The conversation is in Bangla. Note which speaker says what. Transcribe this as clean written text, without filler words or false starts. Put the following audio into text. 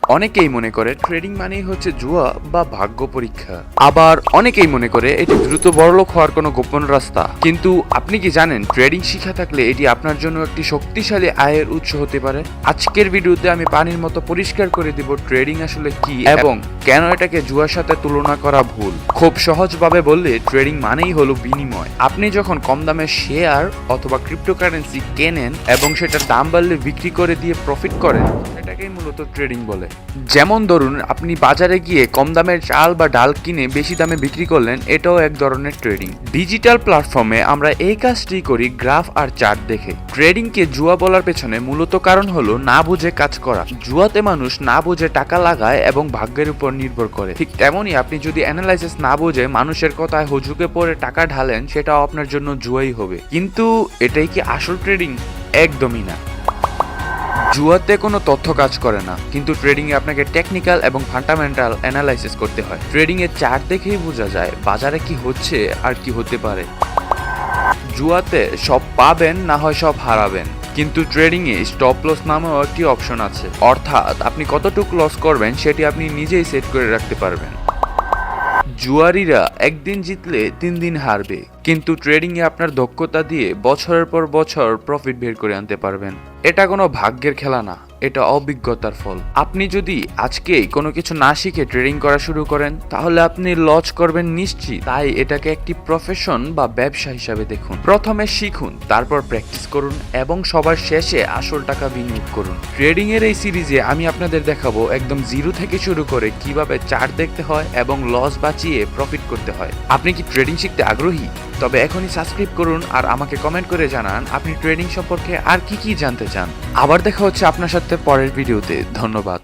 Speaker 1: অনেকেই মনে করে ট্রেডিং মানেই হচ্ছে জুয়া বা ভাগ্য পরীক্ষা, আবার অনেকেই মনে করে এটি দ্রুত বড়লোক হওয়ার কোনো গোপন রাস্তা। কিন্তু আপনি কি জানেন ট্রেডিং শিখা থাকলে এটি আপনার জন্য একটি শক্তিশালী আয়ের উৎস হতে পারে? আজকের ভিডিওতে আমি পানির মতো পরিষ্কার করে দিব ট্রেডিং আসলে কি এবং কেন এটাকে জুয়ার সাথে তুলনা করা ভুল। খুব সহজভাবে বললে ট্রেডিং মানেই হলো বিনিময়। আপনি যখন কম দামে শেয়ার অথবা ক্রিপ্টোকারেন্সি কেনেন এবং সেটার দাম বাড়লে বিক্রি করে দিয়ে প্রফিট করেন, এটাকেই মূলত ট্রেডিং বলে। যেমন ধরুন, আপনি বাজারে গিয়ে কম দামের চাল বা ডাল কিনে বেশি দামে বিক্রি করলেন, এটাও এক ধরনের ট্রেডিং। ডিজিটাল প্ল্যাটফর্মে আমরা এই কাজটি করি গ্রাফ আর চার্ট দেখে। ট্রেডিংকে জুয়া বলার পেছনে মূলত কারণ হলো না বুঝে কাজ করা। জুয়াতে মানুষ না বুঝে টাকা লাগায় এবং ভাগ্যের উপর নির্ভর করে। ঠিক তেমনই আপনি যদি অ্যানালাইসিস না বুঝে মানুষের কথায় হুজুকে পড়ে টাকা ঢালেন, সেটাও আপনার জন্য জুয়াই হবে। কিন্তু এটাই কি আসল ট্রেডিং? একদমই না। জুয়াতে কোনো তথ্য কাজ করে না, কিন্তু ট্রেডিংয়ে আপনাকে টেকনিক্যাল এবং ফান্ডামেন্টাল অ্যানালাইসিস করতে হয়। ট্রেডিংয়ে চার্ট দেখেই বোঝা যায় বাজারে কি হচ্ছে আর কি হতে পারে। জুয়াতে সব পাবেন না হয় সব হারাবেন, কিন্তু ট্রেডিংয়ে স্টপ লস নামেও একটি অপশন আছে, অর্থাৎ আপনি কতটুকু লস করবেন সেটি আপনি নিজেই সেট করে রাখতে পারবেন। জুয়ারিরা একদিন জিতলে 3 দিন হারবে, কিন্তু ট্রেডিংয়ে আপনার দক্ষতা দিয়ে বছরের পর বছর প্রফিট বের করে আনতে পারবেন। এটা কোনো ভাগ্যের খেলা না, এটা অভিজ্ঞতার ফল। আপনি যদি আজকেই কোনো কিছু না শিখে ট্রেডিং করা শুরু করেন, তাহলে আপনি লস করবেন নিশ্চিত। তাই এটাকে একটি প্রফেশন বা ব্যবসা হিসাবে দেখুন। প্রথমে শিখুন, তারপর প্র্যাকটিস করুন এবং সবার শেষে আসল টাকা বিনিয়োগ করুন। ট্রেডিং এর এই সিরিজে আমি আপনাদের দেখাবো একদম জিরো থেকে শুরু করে কিভাবে চার্ট দেখতে হয় এবং লস বাঁচিয়ে প্রফিট করতে হয়। আপনি কি ট্রেডিং শিখতে আগ্রহী? তবে এখনই সাবস্ক্রাইব করুন আর আমাকে কমেন্ট করে জানান আপনি ট্রেডিং সম্পর্কে আর কি কি জানতে চান। আবার দেখা হচ্ছে আপনার সাথে পরের ভিডিওতে। ধন্যবাদ।